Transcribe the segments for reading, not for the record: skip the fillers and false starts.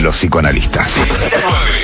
los psicoanalistas.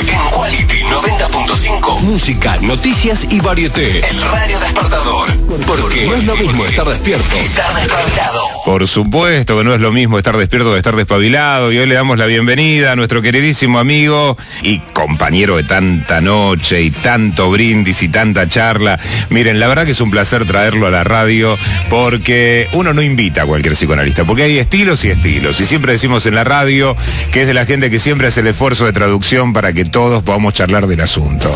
En Quality 90.5. Música, noticias y varieté. El radio despertador. Porque no es lo mismo estar despierto que estar despabilado. Por supuesto que no es lo mismo estar despierto que estar despabilado. Y hoy le damos la bienvenida a nuestro queridísimo amigo y compañero de tanta noche y tanto brindis y tanta charla. Miren, la verdad que es un placer traerlo a la radio porque uno no invita a cualquier psicoanalista, porque hay estilos y estilos. Y siempre decimos en la radio que es de la gente que siempre hace el esfuerzo de traducción para que todos podamos charlar del asunto.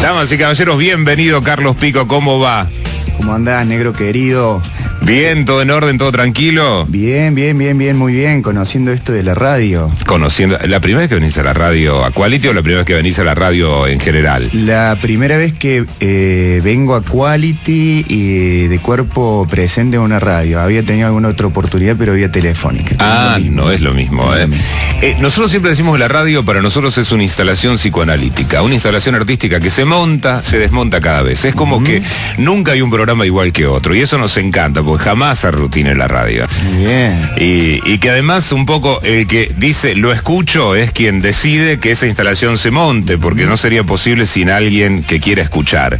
Damas y caballeros, bienvenido Carlos Pico, ¿cómo va? ¿Cómo andás, negro querido? Bien, todo en orden, todo tranquilo. Bien, muy bien, conociendo esto de la radio. Conociendo, ¿la primera vez que venís a la radio a Quality o la primera vez que venís a la radio en general? La primera vez que vengo a Quality y de cuerpo presente en una radio. Había tenido alguna otra oportunidad, pero vía telefónica. No es lo mismo. Nosotros siempre decimos que la radio para nosotros es una instalación psicoanalítica, una instalación artística que se monta, se desmonta cada vez. Es como que nunca hay un programa igual que otro y eso nos encanta porque jamás hay rutina en la radio. Bien. Y que además un poco el que dice lo escucho es quien decide que esa instalación se monte, porque no sería posible sin alguien que quiera escuchar.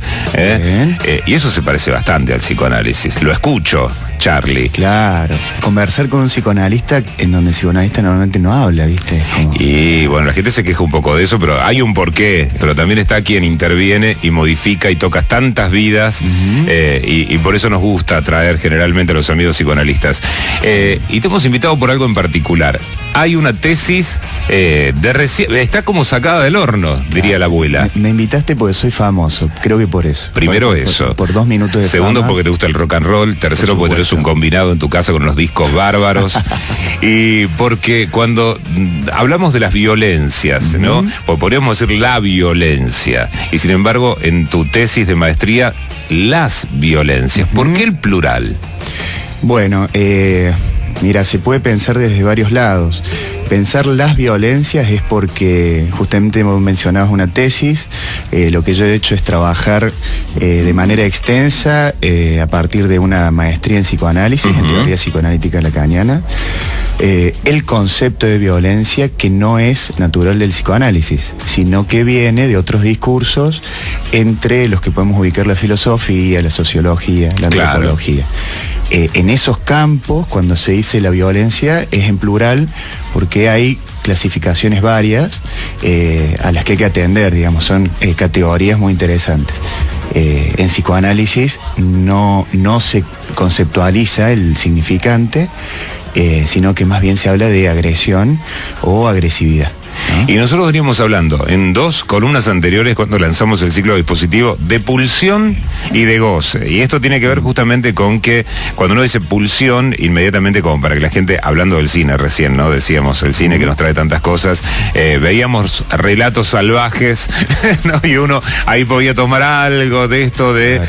Y eso se parece bastante al psicoanálisis. Lo escucho, Charlie. Claro. Conversar con un psicoanalista en donde el psicoanalista normalmente no habla, ¿viste? Y bueno, la gente se queja un poco de eso, pero hay un porqué. Pero también está quien interviene y modifica y toca tantas vidas y por eso nos gusta traer generalmente a los amigos psicoanalistas. Y te hemos invitado por algo en particular. Hay una tesis de recién... Está como sacada del horno, diría la abuela. Me invitaste porque soy famoso, creo que por eso. Primero eso. Por 2 minutos de Segundo, fama. porque te gusta el rock and roll. Tercero, porque tenés un combinado en tu casa con unos discos bárbaros. Y porque cuando hablamos de las violencias, ¿no? Pues podríamos decir la violencia. Y sin embargo, en tu tesis de maestría, las violencias. ¿Por qué el plural? Bueno, mira, se puede pensar desde varios lados. Pensar las violencias es porque justamente mencionabas una tesis. Lo que yo he hecho es trabajar de manera extensa a partir de una maestría en psicoanálisis, en teoría psicoanalítica lacaniana, el concepto de violencia que no es natural del psicoanálisis, sino que viene de otros discursos entre los que podemos ubicar la filosofía, la sociología, la antropología. En esos campos, cuando se dice la violencia, es en plural porque hay clasificaciones varias a las que hay que atender, digamos, son categorías muy interesantes. En psicoanálisis no se conceptualiza el significante, sino que más bien se habla de agresión o agresividad. Y nosotros veníamos hablando en 2 columnas anteriores cuando lanzamos el ciclo dispositivo de pulsión y de goce. Y esto tiene que ver justamente con que cuando uno dice pulsión, inmediatamente como para que la gente, hablando del cine recién, ¿no? Decíamos, el cine que nos trae tantas cosas, veíamos relatos salvajes, ¿no? Y uno ahí podía tomar algo de esto de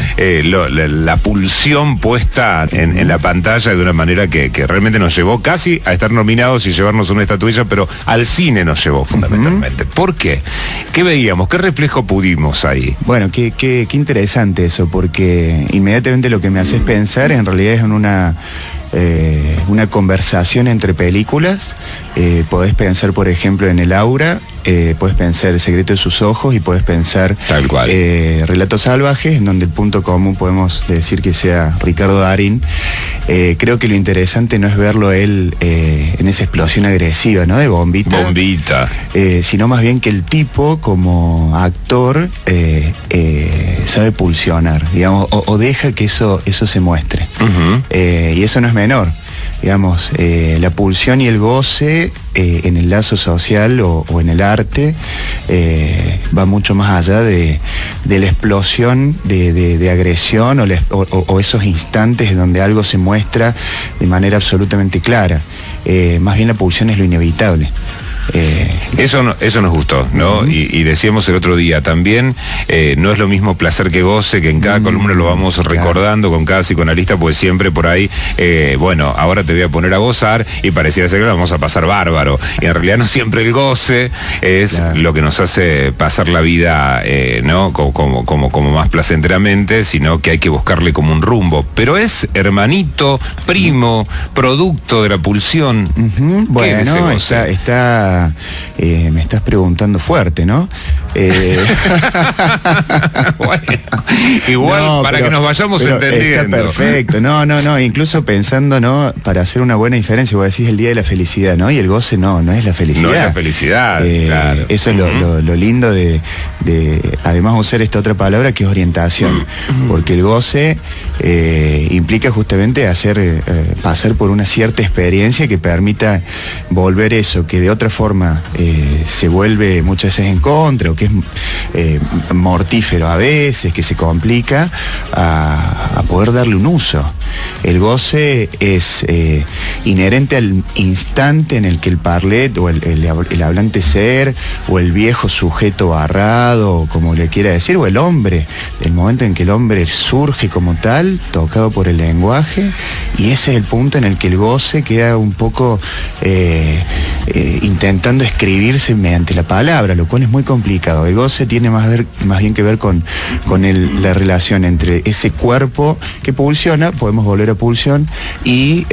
la pulsión puesta en la pantalla de una manera que realmente nos llevó casi a estar nominados y llevarnos una estatuilla, pero al cine nos llevó fundamentalmente. ¿Por qué? ¿Qué veíamos? ¿Qué reflejo pudimos ahí? Bueno, qué interesante eso, porque inmediatamente lo que me haces pensar en realidad es en una conversación entre películas. Podés pensar, por ejemplo, en El Aura, podés pensar El secreto de sus ojos y podés pensar tal cual. Relatos salvajes, en donde el punto común podemos decir que sea Ricardo Darín. Creo que lo interesante no es verlo a él en esa explosión agresiva, ¿no? De bombita. Sino más bien que el tipo, como actor, sabe pulsionar, digamos, o deja que eso se muestre. Y eso no es menor. Digamos, la pulsión y el goce en el lazo social o en el arte va mucho más allá de la explosión de agresión o esos instantes donde algo se muestra de manera absolutamente clara. Más bien la pulsión es lo inevitable. Eso nos gustó, ¿no? Y decíamos el otro día también, no es lo mismo placer que goce, que en cada columna lo vamos recordando con cada psicoanalista, pues siempre por ahí, bueno, ahora te voy a poner a gozar y pareciera ser que lo vamos a pasar bárbaro. Y en realidad no siempre el goce es lo que nos hace pasar la vida, ¿no? Como más placenteramente, sino que hay que buscarle como un rumbo. Pero es hermanito, primo, producto de la pulsión. Bueno, me estás preguntando fuerte, ¿no? Bueno, igual no, para que nos vayamos entendiendo. Está perfecto, no, incluso pensando, ¿no? Para hacer una buena diferencia, vos decís el día de la felicidad, ¿no? Y el goce no es la felicidad. No es la felicidad, claro. Eso es lo lindo de además usar esta otra palabra que es orientación, porque el goce implica justamente pasar por una cierta experiencia que permita volver eso, que de otra forma se vuelve muchas veces en contra, o que es mortífero a veces, que se complica, a poder darle un uso. El goce es inherente al instante en el que el parlet o el hablante ser, o el viejo sujeto barrado, como le quiera decir, o el hombre, el momento en que el hombre surge como tal, tocado por el lenguaje, y ese es el punto en el que el goce queda un poco intentando escribirse mediante la palabra, lo cual es muy complicado. El goce tiene más bien que ver con la relación entre ese cuerpo que pulsiona, podemos volver a pulsión, y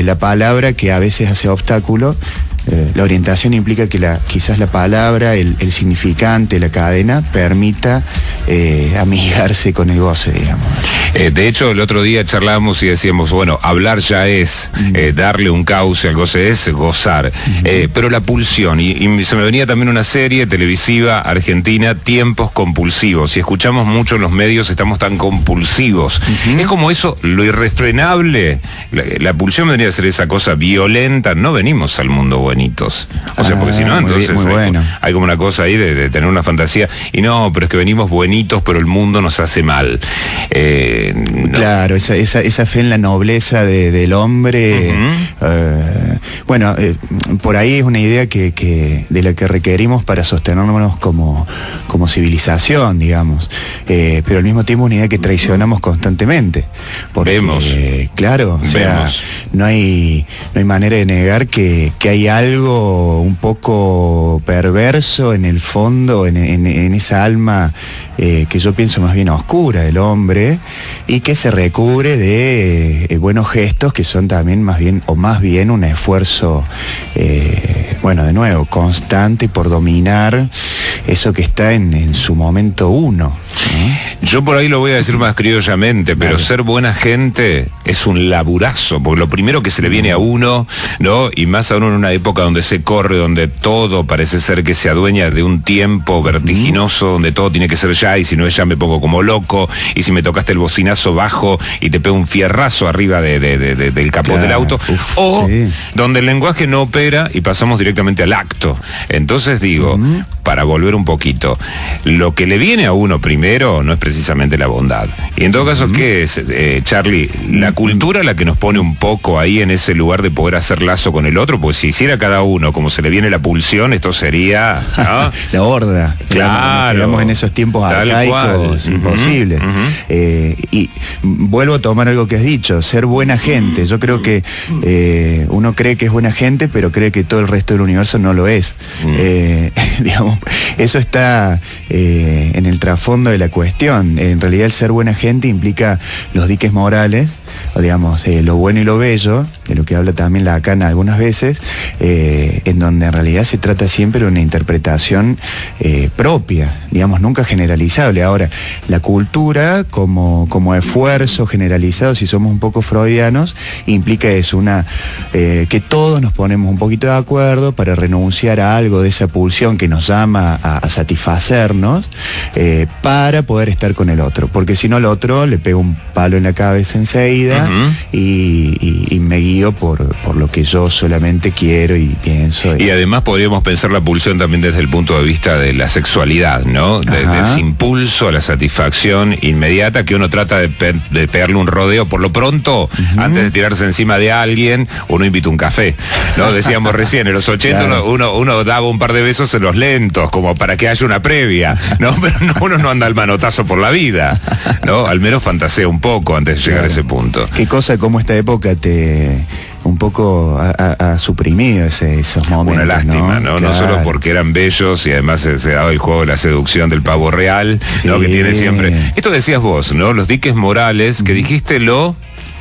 la palabra que a veces hace obstáculo. La orientación implica que quizás la palabra, el significante, la cadena, permita amigarse con el goce, digamos. De hecho, el otro día charlábamos y decíamos, bueno, hablar ya es darle un cauce al goce, es gozar. Pero la pulsión, y se me venía también una serie televisiva argentina, Tiempos Compulsivos, y escuchamos mucho en los medios, estamos tan compulsivos. Es como eso, lo irrefrenable. La pulsión vendría a ser esa cosa violenta, no venimos al mundo bonitos. O sea, porque si no, entonces muy bueno. hay como una cosa ahí de tener una fantasía, y no, pero es que venimos buenitos, pero el mundo nos hace mal. No. Claro, esa fe en la nobleza del hombre, bueno, por ahí es una idea de la que requerimos para sostenernos como civilización, digamos, pero al mismo tiempo una idea que traicionamos constantemente. Porque, vemos. Claro, o sea, no hay manera de negar que hay algo un poco perverso en el fondo, en esa alma que yo pienso más bien oscura del hombre, y que se recubre de buenos gestos que son también más bien un esfuerzo, bueno, de nuevo, constante por dominar eso que está en su momento uno, ¿no? Yo por ahí lo voy a decir más criollamente, pero ser buena gente es un laburazo, porque lo primero que se le viene a uno, ¿no? Y más aún en una época donde se corre, donde todo parece ser que se adueña de un tiempo vertiginoso, donde todo tiene que ser ya, y si no es ya me pongo como loco, y si me tocaste el bocinazo bajo y te pego un fierrazo arriba del capó del auto, donde el lenguaje no opera y pasamos directamente al acto. Entonces digo, para volver un poquito, lo que le viene a uno primero no es precisamente la bondad. Y en todo caso, ¿qué es, Charlie? La cultura la que nos pone un poco ahí en ese lugar de poder hacer lazo con el otro, pues si hiciera cada uno como se le viene la pulsión, esto sería, ¿no? La horda. Claro. Quedamos en esos tiempos arcaicos, imposibles. Y vuelvo a tomar algo que has dicho, ser buena gente. Yo creo que uno cree que es buena gente, pero cree que todo el resto del universo no lo es. Digamos, eso está en el trasfondo de la cuestión. En realidad el ser buena gente implica los diques morales, o digamos, lo bueno y lo bello, de lo que habla también Lacan algunas veces, en donde en realidad se trata siempre de una interpretación propia, digamos, nunca generalizable. Ahora, la cultura como esfuerzo generalizado, si somos un poco freudianos, implica eso, que todos nos ponemos un poquito de acuerdo para renunciar a algo de esa pulsión que nos llama a satisfacernos, para poder estar con el otro, porque si no el otro le pega un palo en la cabeza enseguida y me guía guío por lo que yo solamente quiero y pienso. Y además podríamos pensar la pulsión también desde el punto de vista de la sexualidad, ¿no? De ese impulso a la satisfacción inmediata que uno trata de pegarle un rodeo por lo pronto, antes de tirarse encima de alguien, uno invita un café, ¿no? Decíamos recién, en los 80 claro. uno daba un par de besos en los lentos, como para que haya una previa, ¿no? Pero uno no anda al manotazo por la vida, ¿no? Al menos fantasea un poco antes de llegar a ese punto. Qué cosa como esta época un poco ha suprimido esos momentos. Una lástima, ¿no? Claro. No solo porque eran bellos y además se daba el juego de la seducción del pavo real, sí. ¿no? Que tiene siempre... Esto decías vos, ¿no? Los diques morales, que dijiste lo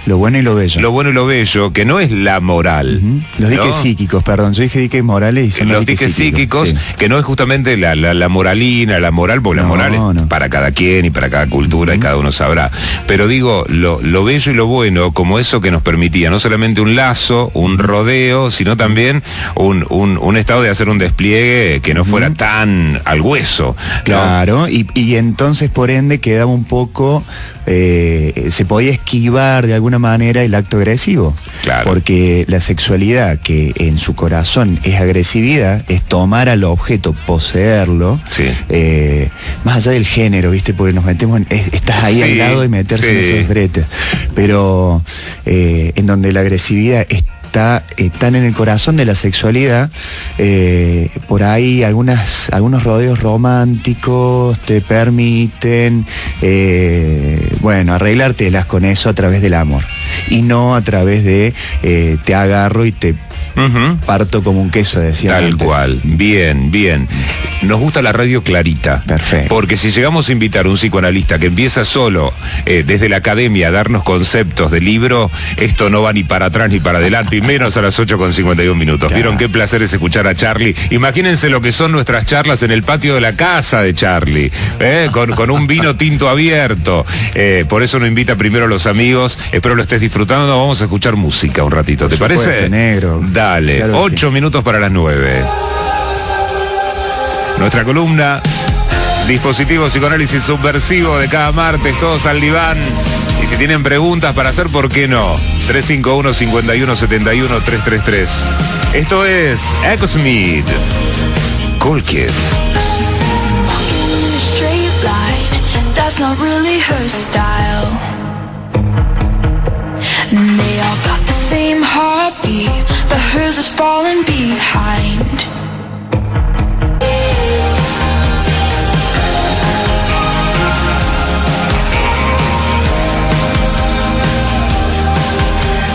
bueno y lo bello. Lo bueno y lo bello, que no es la moral. Los diques psíquicos, perdón. Yo dije diques morales y son los diques psíquicos, sí. Que no es justamente la moralina, la moral, porque la moral es para cada quien y para cada cultura y cada uno sabrá. Pero digo, lo bello y lo bueno, como eso que nos permitía no solamente un lazo, un rodeo, sino también un estado de hacer un despliegue que no fuera tan al hueso, ¿no? Claro, y entonces por ende quedaba un poco... se podía esquivar de alguna manera el acto agresivo, claro. Porque la sexualidad, que en su corazón es agresividad, es tomar al objeto, poseerlo, sí. Más allá del género, ¿viste? Porque nos metemos estás ahí al lado de meterse en esos bretes, pero en donde la agresividad están en el corazón de la sexualidad, por ahí algunos rodeos románticos te permiten arreglártelas con eso a través del amor y no a través de te agarro y te parto como un queso, decía tal antes. Cual, bien. Nos gusta la radio clarita. Perfecto. Porque si llegamos a invitar a un psicoanalista que empieza solo desde la academia a darnos conceptos de libro, esto no va ni para atrás ni para adelante, y menos a las 8:51. Claro. ¿Vieron qué placer es escuchar a Charly? Imagínense lo que son nuestras charlas en el patio de la casa de Charly, con un vino tinto abierto. Por eso nos invita primero a los amigos. Espero lo estés disfrutando. Vamos a escuchar música un ratito, ¿te parece? Negro. Dale, claro, 8 minutos para las 9. Nuestra columna, dispositivo psicoanálisis subversivo de cada martes, todos al diván. Y si tienen preguntas para hacer, ¿por qué no? 351-5171-333. Esto es Echosmith, Cool Kids. They all got the same heartbeat, but hers is falling behind.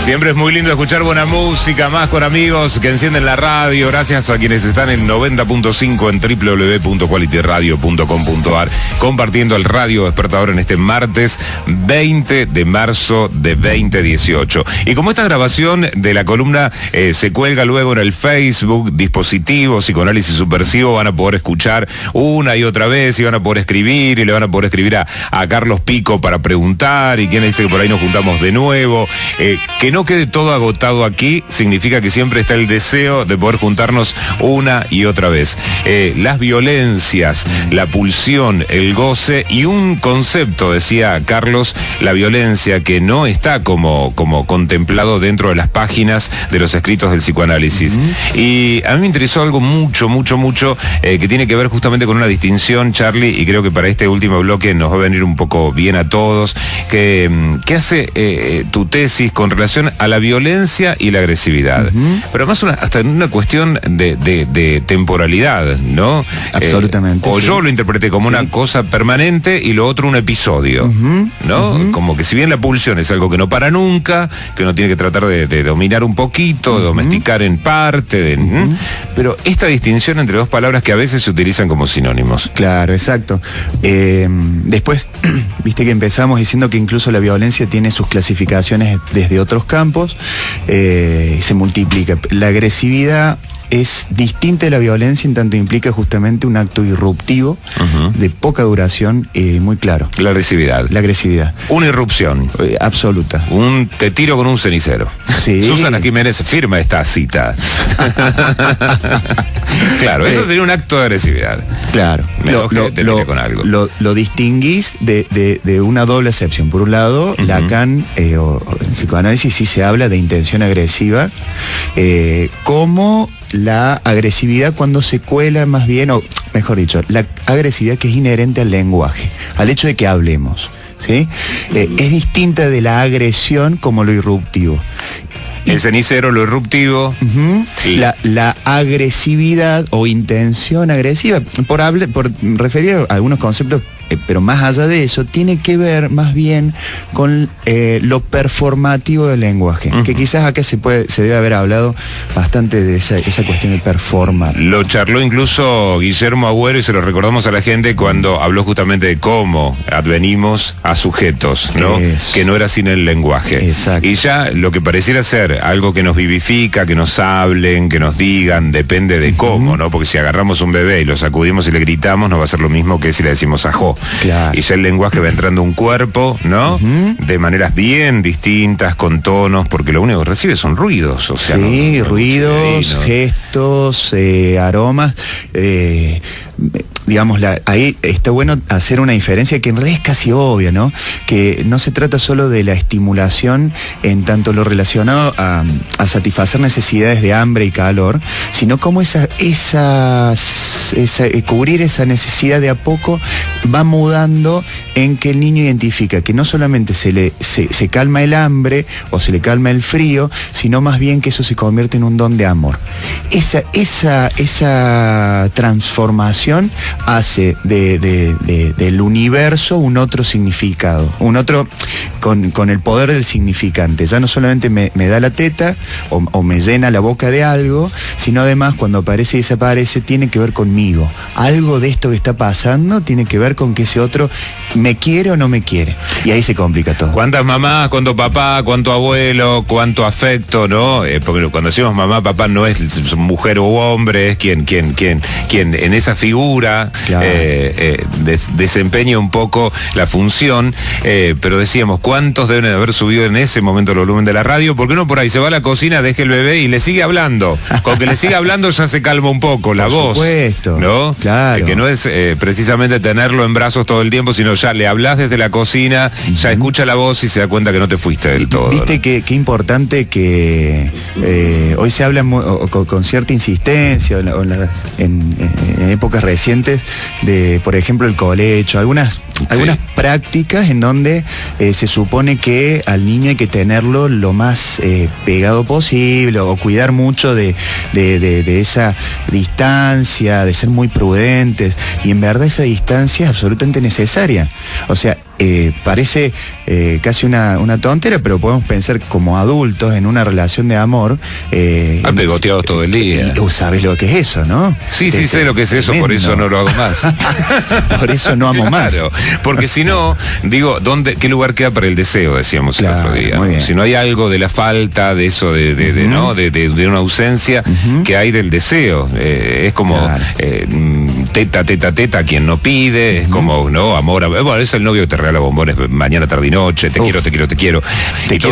Siempre es muy lindo escuchar buena música, más con amigos que encienden la radio. Gracias a quienes están en 90.5 en www.qualityradio.com.ar, compartiendo el Radio Despertador en este martes 20 de marzo de 2018. Y como esta grabación de la columna se cuelga luego en el Facebook, dispositivo psicoanálisis subversivo, van a poder escuchar una y otra vez, y van a poder escribir, y le van a poder escribir a Carlos Pico para preguntar, y quien dice que por ahí nos juntamos de nuevo. Que no quede todo agotado aquí significa que siempre está el deseo de poder juntarnos una y otra vez. Las violencias, la pulsión, el goce y un concepto, decía Carlos, la violencia que no está como contemplado dentro de las páginas de los escritos del psicoanálisis. Y a mí me interesó algo mucho que tiene que ver justamente con una distinción, Charly, y creo que para este último bloque nos va a venir un poco bien a todos, que hace tu tesis con relación a la violencia y la agresividad. Pero además hasta en una cuestión de temporalidad, ¿no? Absolutamente. O sí. Yo lo interpreté como una cosa permanente y lo otro un episodio, ¿no? Como que si bien la pulsión es algo que no para nunca, que uno tiene que tratar de dominar un poquito, de domesticar en parte, pero esta distinción entre dos palabras que a veces se utilizan como sinónimos. Claro, exacto. Después, viste que empezamos diciendo que incluso la violencia tiene sus clasificaciones desde otros campos, se multiplica. La agresividad es distinta de la violencia en tanto implica justamente un acto irruptivo de poca duración, muy claro. La agresividad. La agresividad. Una irrupción. Absoluta. Te tiro con un cenicero. Sí. Susana Jiménez firma esta cita. Claro, eso sería un acto de agresividad. Claro, con algo. Lo distinguís de una doble acepción. Por un lado, Lacan, o en psicoanálisis sí se habla de intención agresiva, como la agresividad cuando se cuela más bien, o mejor dicho, la agresividad que es inherente al lenguaje, al hecho de que hablemos, ¿sí? Es distinta de la agresión como lo irruptivo. El cenicero, lo irruptivo. Y la agresividad o intención agresiva, por referir a algunos conceptos, pero más allá de eso, tiene que ver más bien con lo performativo del lenguaje, que quizás acá se debe haber hablado bastante de esa cuestión de performar. Lo charló incluso Guillermo Agüero y se lo recordamos a la gente cuando habló justamente de cómo advenimos a sujetos, ¿no? Eso. Que no era sin el lenguaje. Exacto. Y ya lo que pareciera ser algo que nos vivifica, que nos hablen, que nos digan, depende de cómo, ¿no? Porque si agarramos un bebé y lo sacudimos y le gritamos, no va a ser lo mismo que si le decimos ajó. Claro. Y ya el lenguaje va entrando a un cuerpo, ¿no? De maneras bien distintas, con tonos, porque lo único que recibe son ruidos. O sea, sí, ruidos, gestos, aromas. Digamos, ahí está bueno hacer una diferencia que en realidad es casi obvia, ¿no? Que no se trata solo de la estimulación en tanto lo relacionado a satisfacer necesidades de hambre y calor, sino como cubrir esa necesidad de a poco va mudando en que el niño identifica que no solamente se calma el hambre o se le calma el frío, sino más bien que eso se convierte en un don de amor. Esa transformación hace del universo un otro significado, un otro con el poder del significante. Ya no solamente me da la teta o me llena la boca de algo, sino además cuando aparece y desaparece tiene que ver conmigo. Algo de esto que está pasando tiene que ver con que ese otro me quiere o no me quiere. Y ahí se complica todo. ¿Cuántas mamás, cuánto papá, cuánto abuelo, cuánto afecto, ¿no? Porque cuando decimos mamá, papá no es mujer u hombre, es quien en esa figura, claro, desempeña un poco la función, pero decíamos, ¿cuántos deben de haber subido en ese momento el volumen de la radio? Porque uno por ahí se va a la cocina, deja el bebé y le sigue hablando. Con que le siga hablando ya se calma un poco la voz. Por supuesto, ¿no? Claro. Que no es precisamente tenerlo en brazos todo el tiempo, sino ya le hablas desde la cocina, ya escucha la voz y se da cuenta que no te fuiste del todo. Viste, ¿no? Qué importante que hoy se habla con cierta insistencia en épocas recientes de, por ejemplo, el colecho, algunas prácticas en donde se supone que al niño hay que tenerlo lo más pegado posible o cuidar mucho de esa distancia, de ser muy prudentes, y en verdad esa distancia es absolutamente necesaria. O sea, parece casi una tontera, pero podemos pensar como adultos en una relación de amor. Pegoteados todo el día. ¿Sabes lo que es eso, no? Sí, sé lo que es eso, por eso no lo hago más. Por eso no amo más. Claro, porque si no, digo, ¿qué lugar queda para el deseo? Decíamos el otro día. ¿No? Si no hay algo de la falta, de eso, ¿no? de una ausencia que hay del deseo. Es como teta, quien no pide, es como, ¿no? Amor, bueno, es el novio que te regala bombones mañana, tarde y noche, te quiero. Te quiero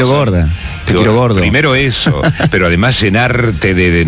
gorda. Te quiero gordo. Primero eso, pero además llenarte de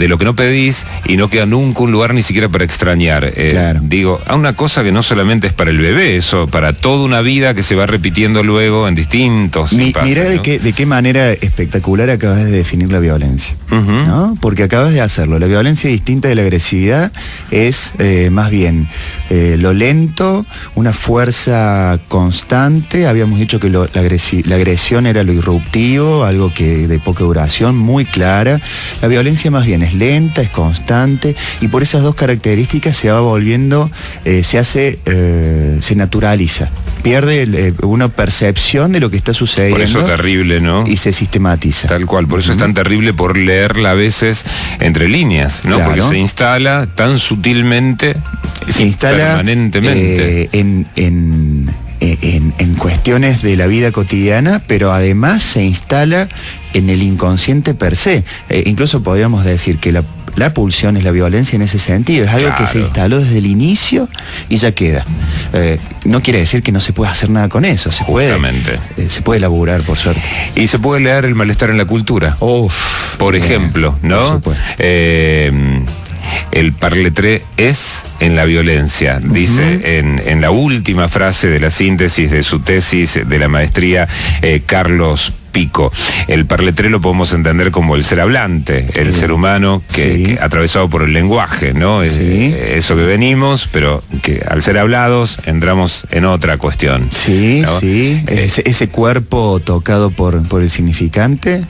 lo que no pedís y no queda nunca un lugar ni siquiera para extrañar. Claro. Digo, a una cosa que no solamente es para el bebé, eso para toda una vida que se va repitiendo luego en distintos espacios. Mirá de qué manera espectacular acabas de definir la violencia, ¿no? Porque acabas de hacerlo. La violencia distinta de la agresividad es más bien lo lento, una fuerza constante. Habíamos dicho que la agresión era lo irruptivo, algo que de poca duración, muy clara. La violencia más bien es lenta, es constante, y por esas dos características se va volviendo, se naturaliza, pierde una percepción de lo que está sucediendo. Por eso es terrible, ¿no? Y se sistematiza. Tal cual, por eso es tan terrible por leerla a veces entre líneas, ¿no? Claro. Porque se instala tan sutilmente, se instala permanentemente. En cuestiones de la vida cotidiana, pero además se instala en el inconsciente per se. Incluso podríamos decir que la pulsión es la violencia en ese sentido. Es algo que se instaló desde el inicio y ya queda. No quiere decir que no se pueda hacer nada con eso. Se puede elaborar, por suerte. Y se puede leer el malestar en la cultura. Por ejemplo, ¿no? el parletré es en la violencia, dice en la última frase de la síntesis de su tesis de la maestría Carlos Pico. El parletré lo podemos entender como el ser hablante, el ser humano que atravesado por el lenguaje, ¿no? Eso que venimos, pero que al ser hablados entramos en otra cuestión. Sí, ¿no? sí. Ese cuerpo tocado por el significante.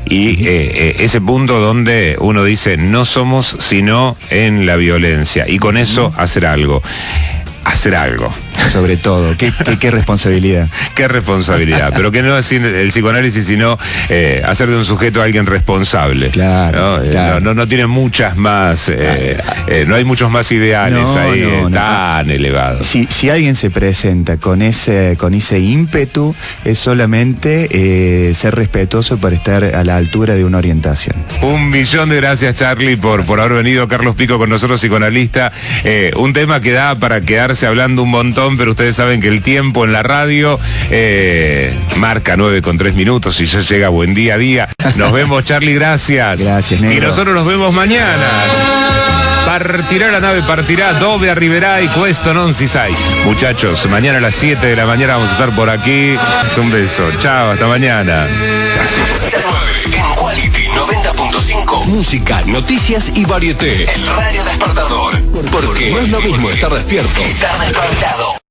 Y ese punto donde uno dice no somos sino en la violencia, y con eso hacer algo. Sobre todo, qué responsabilidad. Qué responsabilidad, pero que no es el psicoanálisis, sino hacer de un sujeto a alguien responsable. Claro, ¿no? claro. No tiene muchas más, no hay muchos más ideales tan elevados. Si alguien se presenta con ese ímpetu, es solamente ser respetuoso para estar a la altura de una orientación. 1.000.000 de gracias, Charlie, por haber venido. Carlos Pico con nosotros, psicoanalista. Un tema que da para quedarse hablando un montón, pero ustedes saben que el tiempo en la radio marca 9:03 y ya llega buen día a día. Nos vemos, Charlie, gracias. Gracias, negro. Y nosotros nos vemos mañana. Partirá la nave, partirá, dove arriverà y questo non si sai. Muchachos, mañana a las 7 de la mañana vamos a estar por aquí. Un beso, chao, hasta mañana. En Quality 90.5, música, noticias y varieté. El radio despertador. Porque no es lo mismo estar despierto que estar desconectado.